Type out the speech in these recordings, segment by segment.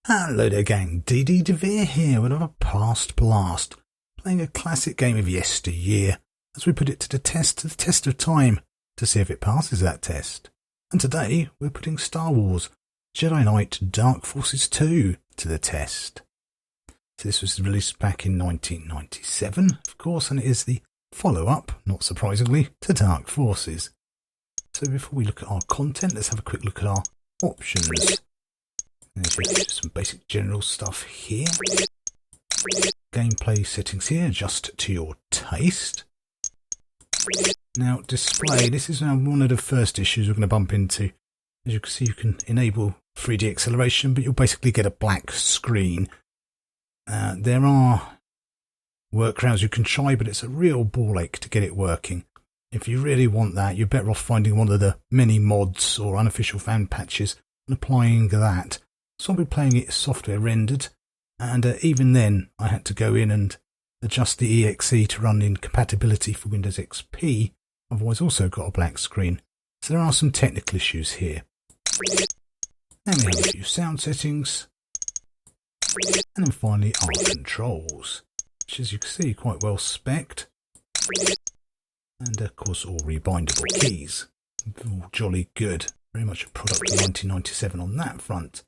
Hello there gang, DD DeVere here with another Past Blast, playing a classic game of yesteryear as we put it to the test of time, to see if it passes that test. And today we're putting Star Wars Jedi Knight Dark Forces 2 to the test. So this was released back in 1997, of course, and it is the follow-up, not surprisingly, to Dark Forces. So before we look at our content, let's have a quick look at our options. There's some basic general stuff here. Gameplay settings here, adjust to your taste. Now, display, this is one of the first issues we're going to bump into. As you can see, you can enable 3D acceleration, but you'll basically get a black screen. There are workarounds you can try, but it's a real ball ache to get it working. If you really want that, you're better off finding one of the many mods or unofficial fan patches and applying that. So I'll be playing it software rendered, and even then I had to go in and adjust the exe to run in compatibility for Windows XP, otherwise also got a black screen. So there are some technical issues here. Then we have a few sound settings, and then finally our controls, which as you can see quite well spec'd, and of course all rebindable keys. All jolly good, very much a product of 1997 on that front.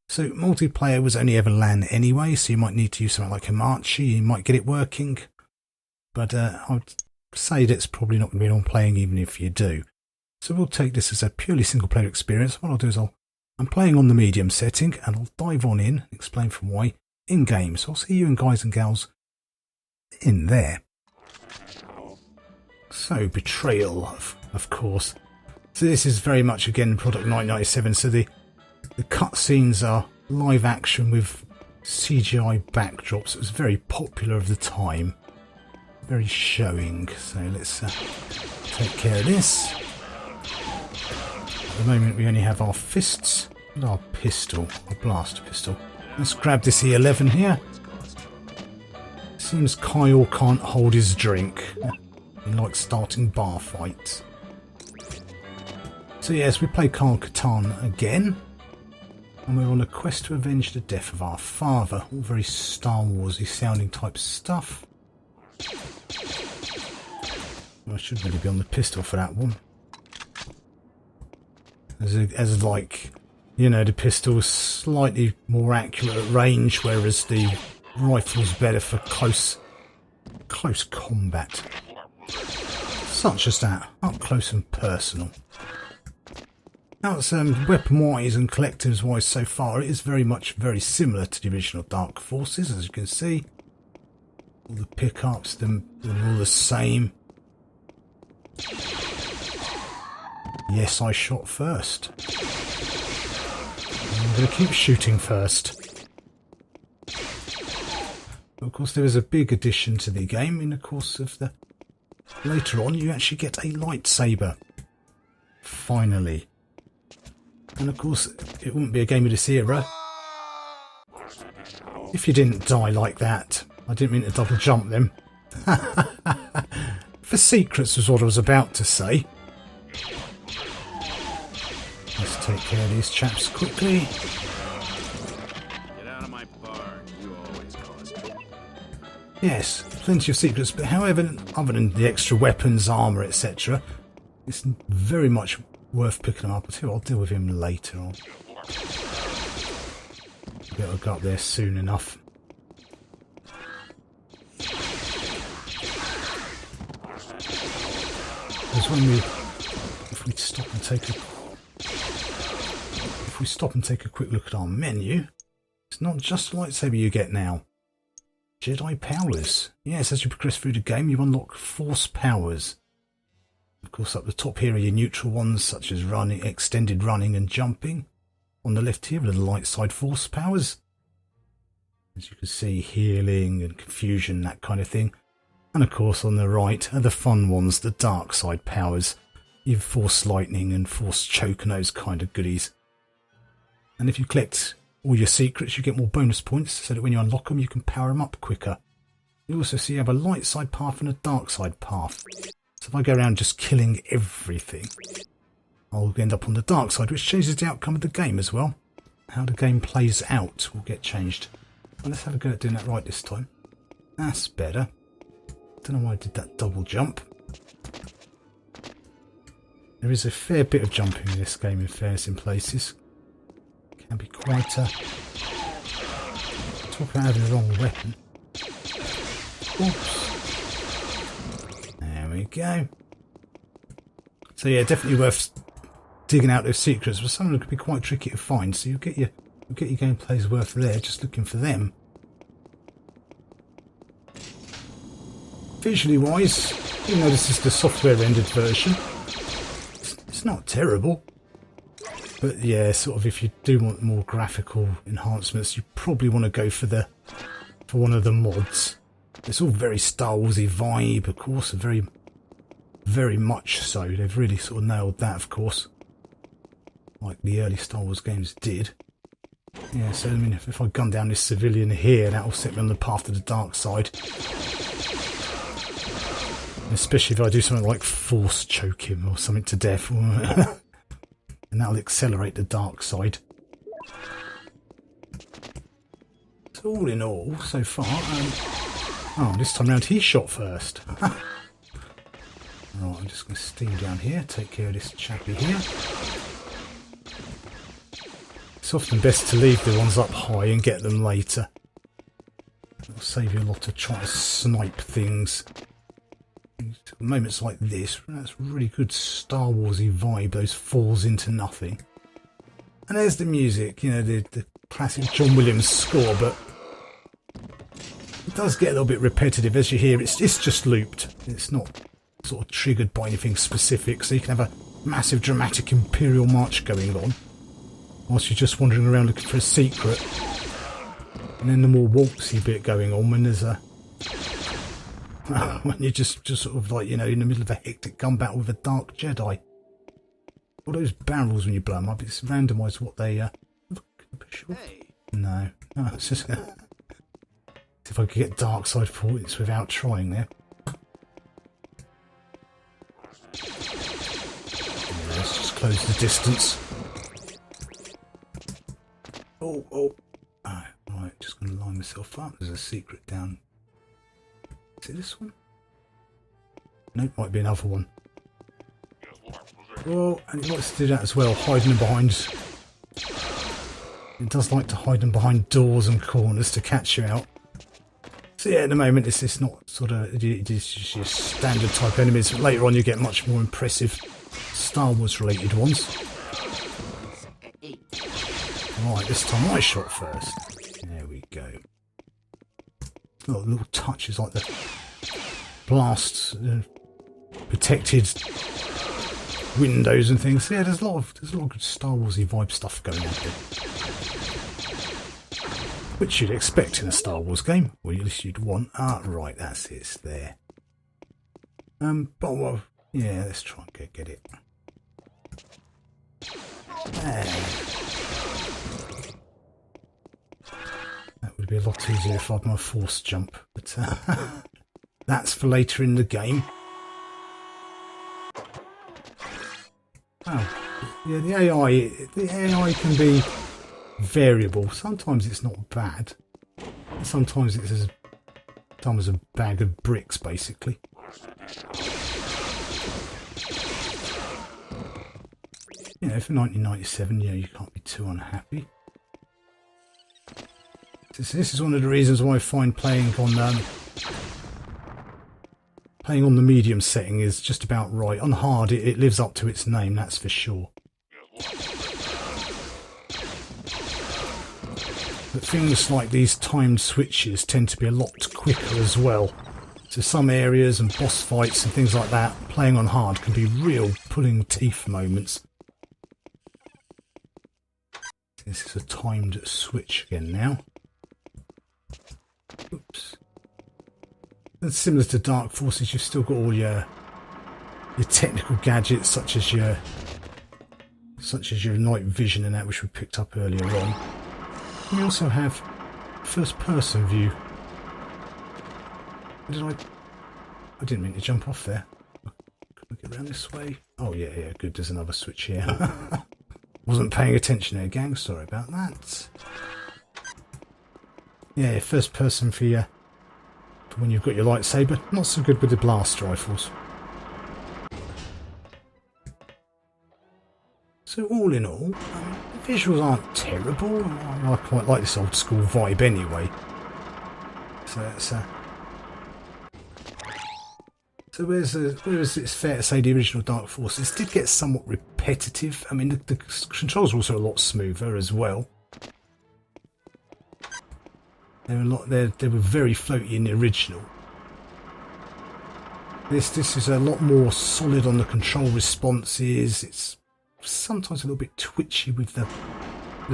So multiplayer was only ever LAN anyway, so you might need to use something like Hamachi, you might get it working. But I would say that's probably not going to be on playing even if you do. So we'll take this as a purely single player experience. What I'll do is I'm playing on the medium setting, and I'll dive on in, explain from why, in game. So I'll see you and guys and gals in there. So Betrayal, of course. So this is very much again product 1997, so the cutscenes are live action with CGI backdrops. It was very popular of the time, very showing. So let's take care of this. At the moment we only have our fists and our pistol, our blaster pistol. Let's grab this E11 here. Seems Kyle can't hold his drink. He likes starting bar fights. So yes, we play Kyle Katarn again. And we're on a quest to avenge the death of our father. All very Star Warsy sounding type stuff. Well, I should really be on the pistol for that one. As like, you know, the pistol's slightly more accurate at range, whereas the rifle's better for close combat. Such as that, up close and personal. Now, it's weapon-wise and collectibles-wise so far, it is very similar to the original Dark Forces, as you can see. All the pickups, they're all the same. Yes, I shot first. I'm going to keep shooting first. Of course, there is a big addition to the game in the course of the... Later on, you actually get a lightsaber. Finally. And of course, it wouldn't be a game of this era if you didn't die like that. I didn't mean to double jump them. For secrets was what I was about to say. Let's take care of these chaps quickly. Get out of my bar. You always cause it. Yes, plenty of secrets, but however, other than the extra weapons, armour, etc., it's very much worth picking them up. I'll deal with him later on. I'll get up there soon enough. Because if we stop and take a quick look at our menu, it's not just lightsaber you get now. Jedi powers. Yes, as you progress through the game, you unlock Force powers. Of course, up the top here are your neutral ones, such as running, extended running and jumping. On the left here are the light side Force powers. As you can see, healing and confusion, that kind of thing. And of course, on the right are the fun ones, the dark side powers. You've Force lightning and Force choke and those kind of goodies. And if you collect all your secrets, you get more bonus points, so that when you unlock them, you can power them up quicker. You also see you have a light side path and a dark side path. So if I go around just killing everything, I'll end up on the dark side, which changes the outcome of the game as well. how the game plays out will get changed. Well, let's have a go at doing that right this time. That's better. Don't know why I did that double jump. There is a fair bit of jumping in this game, in fairness, in places. Can be quite talk about having the wrong weapon. Oops. There we go. So yeah, definitely worth digging out those secrets, but some of them could be quite tricky to find. So you'll get your gameplay's worth there, just looking for them. Visually wise, even though this is the software rendered version, it's not terrible. But yeah, sort of if you do want more graphical enhancements, you probably want to go for one of the mods. It's all very Star Warsy vibe, of course, very, very much so. They've really sort of nailed that, of course, like the early Star Wars games did. Yeah, so I mean, if I gun down this civilian here, that'll set me on the path to the dark side. Especially if I do something like force choke him or something to death. And that'll accelerate the dark side. So all in all, so far, oh, this time round he shot first. Right, I'm just going to steam down here, take care of this chappie here. It's often best to leave the ones up high and get them later. It'll save you a lot of trying to snipe things. Moments like this, that's really good Star Warsy vibe, those falls into nothing. And there's the music, you know, the classic John Williams score, but it does get a little bit repetitive. As you hear, it's just looped. It's not sort of triggered by anything specific, so you can have a massive dramatic Imperial March going on whilst you're just wandering around looking for a secret. And then the more waltzy bit going on when there's when you're just sort of like, you know, in the middle of a hectic gun battle with a dark Jedi. All those barrels when you blow them up, it's randomised what they... Hey. No. It's just... See if I could get dark side points without trying there. Let's just close the distance. Oh. Right, just going to line myself up. There's a secret down... Is it this one? Nope, might be another one. Oh, and it likes to do that as well, hiding them behind... It does like to hide them behind doors and corners to catch you out. So yeah, at the moment it's not sort of... It is just your standard type enemies. Later on you get much more impressive Star Wars related ones. Right, this time I shot first. There we go. Little touches like the blast protected windows and things. Yeah, there's a lot of good Star Warsy vibe stuff going on here, which you'd expect in a Star Wars game, or at least you'd want. Ah, right, that's it. It's there. But well, yeah, let's try and get it. There. That would be a lot easier if I had my force jump, but that's for later in the game. Oh, yeah, the AI can be variable. Sometimes it's not bad. Sometimes it's as dumb as a bag of bricks, basically. You know, for 1997, you can't be too unhappy. This is one of the reasons why I find playing on the medium setting is just about right. On hard, it lives up to its name, that's for sure. But things like these timed switches tend to be a lot quicker as well. So some areas and boss fights and things like that, playing on hard can be real pulling teeth moments. This is a timed switch again now. Oops. And similar to Dark Forces, you've still got all your technical gadgets such as your night vision and that, which we picked up earlier on. We also have first person view. I didn't mean to jump off there. Can we get around this way? Oh yeah, good, there's another switch here. Wasn't paying attention there, gang. Sorry about that. Yeah, first person for when you've got your lightsaber. Not so good with the blast rifles. So all in all, the visuals aren't terrible. I quite like this old school vibe anyway. So it's so whereas it's fair to say the original Dark Forces did get somewhat repetitive. I mean, the controls were also a lot smoother as well. They were very floaty in the original. This is a lot more solid on the control responses. It's sometimes a little bit twitchy with the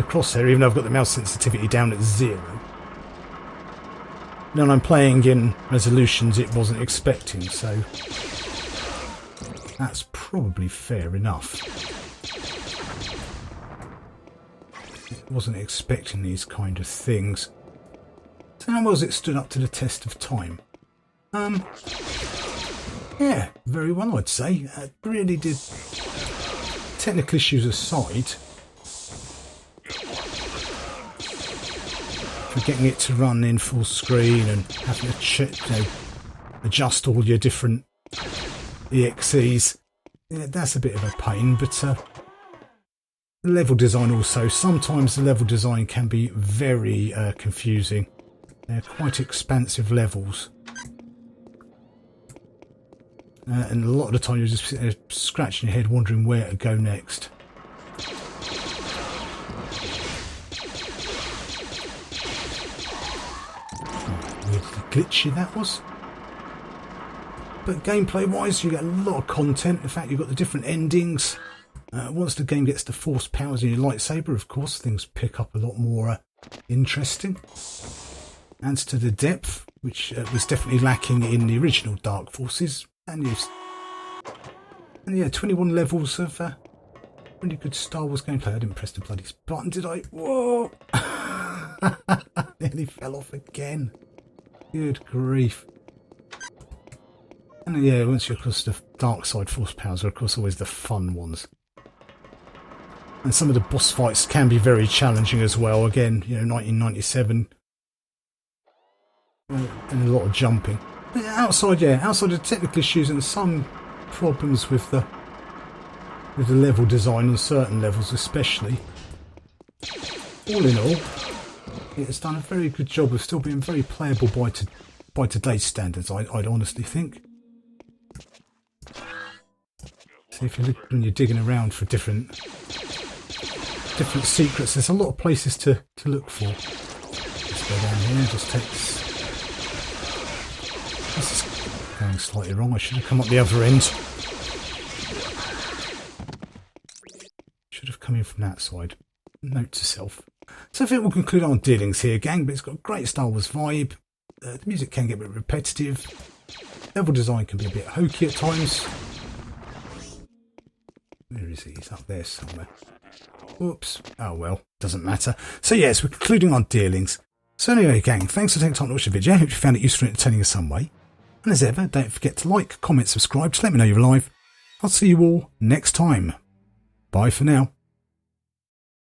crosshair, even though I've got the mouse sensitivity down at 0. Now I'm playing in resolutions it wasn't expecting, so that's probably fair enough. It wasn't expecting these kind of things. So how well has it stood up to the test of time? Yeah, very well, I'd say. It really did. Technical issues aside, for getting it to run in full screen and having to adjust all your different EXEs, yeah, that's a bit of a pain. But the level design also, sometimes the level design can be very confusing. They're quite expansive levels. And a lot of the time you're just sitting there scratching your head wondering where to go next. Weirdly glitchy that was. But gameplay wise you get a lot of content. In fact, you've got the different endings. Once the game gets the force powers in your lightsaber, of course things pick up a lot more interesting. Adds to the depth, which was definitely lacking in the original Dark Forces. And yeah, 21 levels of really good Star Wars gameplay. I didn't press the bloody button, did I? Whoa! Nearly fell off again. Good grief. And yeah, once you're across the dark side, force powers are of course always the fun ones. And some of the boss fights can be very challenging as well. Again, 1997. And a lot of jumping. But outside of technical issues and some problems with the level design on certain levels especially, all in all, it's done a very good job of still being very playable by today's standards, I'd honestly think. So if when you're digging around for different secrets, there's a lot of places to look for. Let's go down here, just take this. This is going slightly wrong. I should have come up the other end. Should have come in from that side. Note to self. So I think we'll conclude our dealings here, gang, but it's got a great Star Wars vibe. The music can get a bit repetitive. Level design can be a bit hokey at times. Where is he? He's up there somewhere. Oops. Oh well, doesn't matter. So yes, we're concluding our dealings. So anyway, gang, thanks for taking time to watch the video. I hope you found it useful and entertaining in some way. And as ever, don't forget to like, comment, subscribe. Just let me know you're alive. I'll see you all next time. Bye for now.